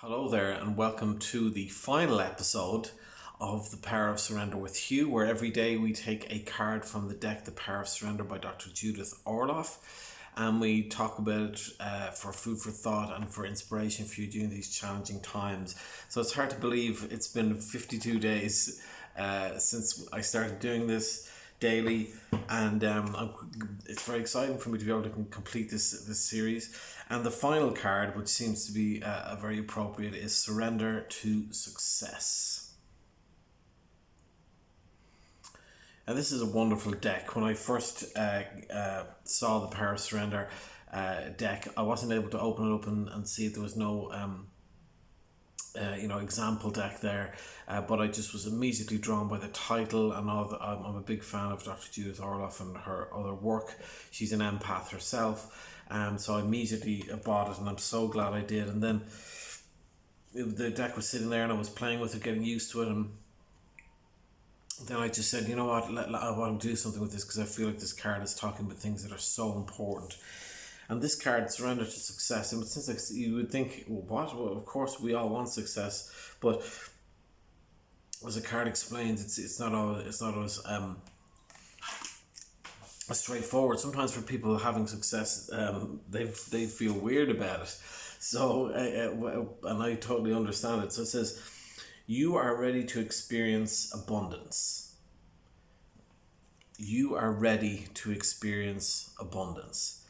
Hello there, and welcome to the final episode of The Power of Surrender with Hugh, where every day we take a card from the deck, The Power of Surrender by Dr Judith Orloff, and we talk about it for food for thought and for inspiration for you during these challenging times. So it's hard to believe it's been 52 days since I started doing this daily, and it's very exciting for me to be able to complete this series. And the final card, which seems to be very appropriate, is Surrender to Success. And this is a wonderful deck. When I first saw the Power of Surrender deck, I wasn't able to open it up and see it. There was no example deck there, but I just was immediately drawn by the title and all. I'm a big fan of Dr. Judith Orloff and her other work. She's an empath herself, so I immediately bought it, and I'm so glad I did. And then the deck was sitting there, and I was playing with it, getting used to it, and then I just said, you know what, I want to do something with this because I feel like this card is talking about things that are so important. And this card, Surrender to Success, and since like you would think, what? Well, of course we all want success, but as the card explains, it's not always straightforward. Sometimes for people having success, they feel weird about it. So and I totally understand it. So it says, you are ready to experience abundance. You are ready to experience abundance.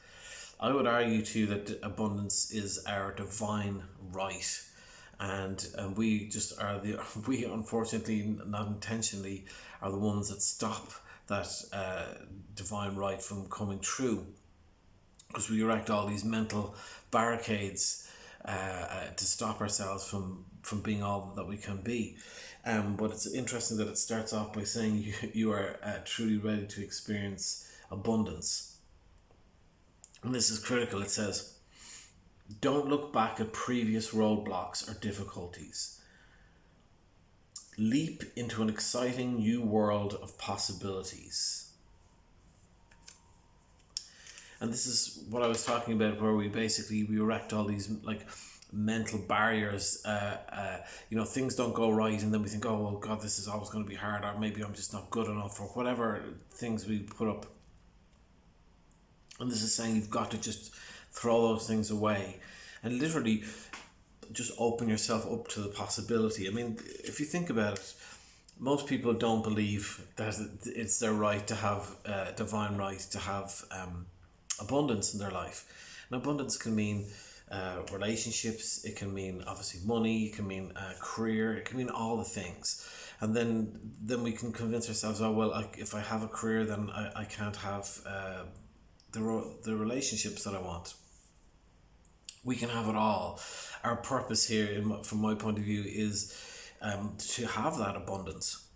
I would argue too that abundance is our divine right, and we just are we unfortunately, not intentionally, are the ones that stop that divine right from coming true, because we erect all these mental barricades to stop ourselves from being all that we can be. But it's interesting that it starts off by saying you are truly ready to experience abundance. And this is critical. It says, don't look back at previous roadblocks or difficulties. Leap into an exciting new world of possibilities. And this is what I was talking about, where we erect all these like mental barriers. Things don't go right, and then we think, oh well, God, this is always going to be hard, or maybe I'm just not good enough, or whatever things we put up. And this is saying you've got to just throw those things away and literally just open yourself up to the possibility. I mean, if you think about it, most people don't believe that it's their right to have divine right to have abundance in their life. And abundance can mean relationships, it can mean obviously money, it can mean career, it can mean all the things. And then we can convince ourselves, oh well, if I have a career, then I can't have the relationships that I want. We can have it all. Our purpose here, from my point of view, is to have that abundance.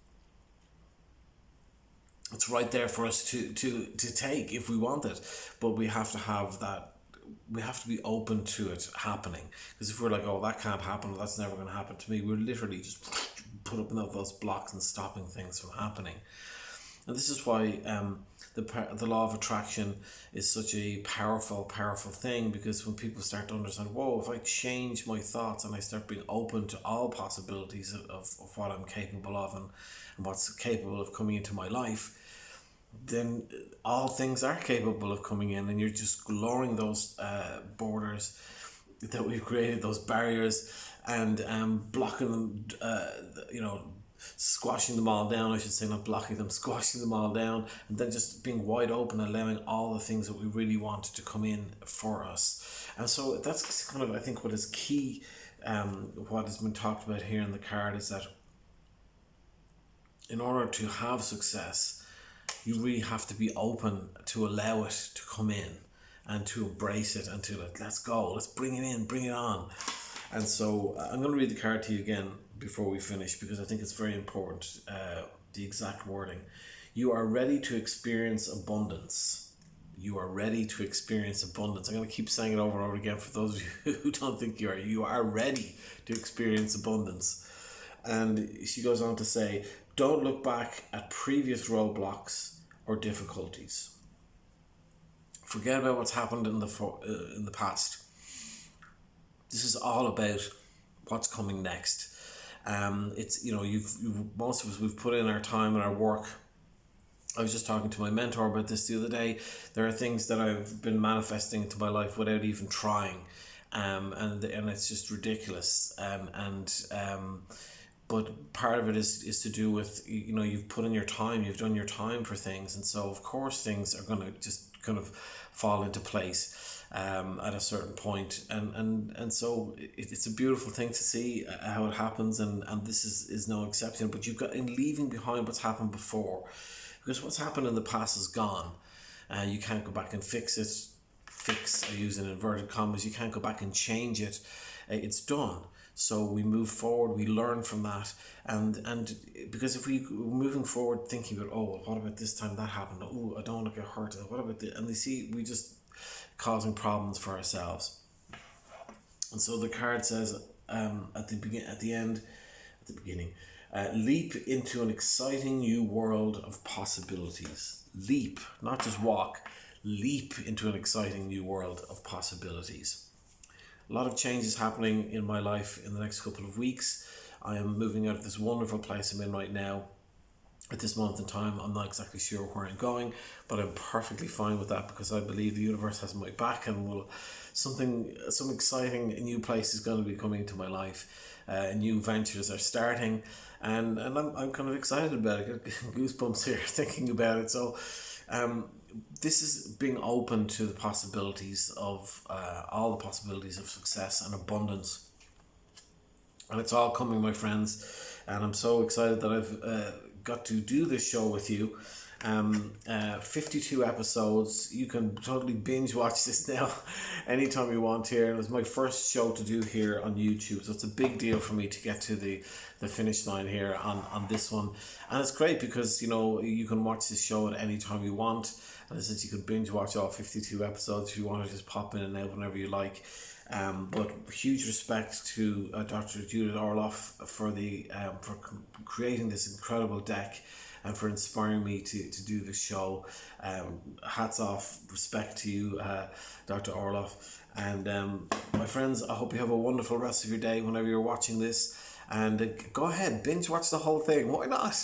It's right there for us to take if we want it, but we have to have that. We have to be open to it happening, because if we're like, oh, that can't happen, that's never going to happen to me, we're literally just put up those blocks and stopping things from happening. And this is why the law of attraction is such a powerful thing, because when people start to understand, whoa, if I change my thoughts and I start being open to all possibilities of what I'm capable of and what's capable of coming into my life, then all things are capable of coming in, and you're just lowering those borders that we've created, those barriers, and blocking them, squashing them all down, I should say, not blocking them, squashing them all down, and then just being wide open, allowing all the things that we really want to come in for us. And so that's kind of, I think, what is key. What has been talked about here in the card is that in order to have success, you really have to be open to allow it to come in and to embrace it and to let's go, let's bring it in, bring it on. And so I'm going to read the card to you again before we finish, because I think it's very important, the exact wording. You are ready to experience abundance. You are ready to experience abundance. I'm going to keep saying it over and over again for those of you who don't think you are. You are ready to experience abundance. And she goes on to say, don't look back at previous roadblocks or difficulties. Forget about what's happened in the past. This is all about what's coming next. It's, you know, most of us, we've put in our time and our work. I was just talking to my mentor about this the other day. There are things that I've been manifesting into my life without even trying, and it's just ridiculous. But part of it is to do with, you know, you've put in your time, you've done your time for things, and so of course things are going to just kind of fall into place at a certain point, and so it's a beautiful thing to see how it happens, and this is no exception. But you've got, in leaving behind what's happened before, because what's happened in the past is gone. You can't go back and fix it. Fix, I use in inverted commas. You can't go back and change it. It's done. So we move forward. We learn from that, and because if we moving forward thinking about, oh, well, what about this time that happened? Oh, I don't want to get hurt. What about this? And they see we just causing problems for ourselves. And so the card says at the beginning. Leap into an exciting new world of possibilities. Leap, not just walk. Leap into an exciting new world of possibilities. A lot of changes happening in my life in the next couple of weeks. I am moving out of this wonderful place I'm in right now. At this moment in time, I'm not exactly sure where I'm going, but I'm perfectly fine with that, because I believe the universe has my back, and some exciting new place is going to be coming into my life. New ventures are starting, and I'm kind of excited about it. I get goosebumps here thinking about it. So this is being open to the possibilities of all the possibilities of success and abundance, and it's all coming, my friends. And I'm so excited that I've got to do this show with you. 52 episodes. You can totally binge watch this now anytime you want here. It was my first show to do here on YouTube, so it's a big deal for me to get to the finish line here on this one. And it's great because, you know, you can watch this show at any time you want, and since you can binge watch all 52 episodes if you want to just pop in and out whenever you like. But huge respect to Dr. Judith Orloff for creating this incredible deck and for inspiring me to do the show. Hats off, respect to you, Dr. Orloff. And my friends, I hope you have a wonderful rest of your day whenever you're watching this. And go ahead, binge watch the whole thing. Why not?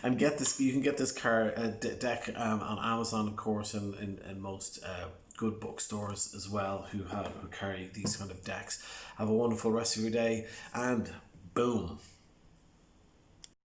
And get this. You can get this deck on Amazon, of course, and in most good bookstores as well who carry these kind of decks. Have a wonderful rest of your day, and boom.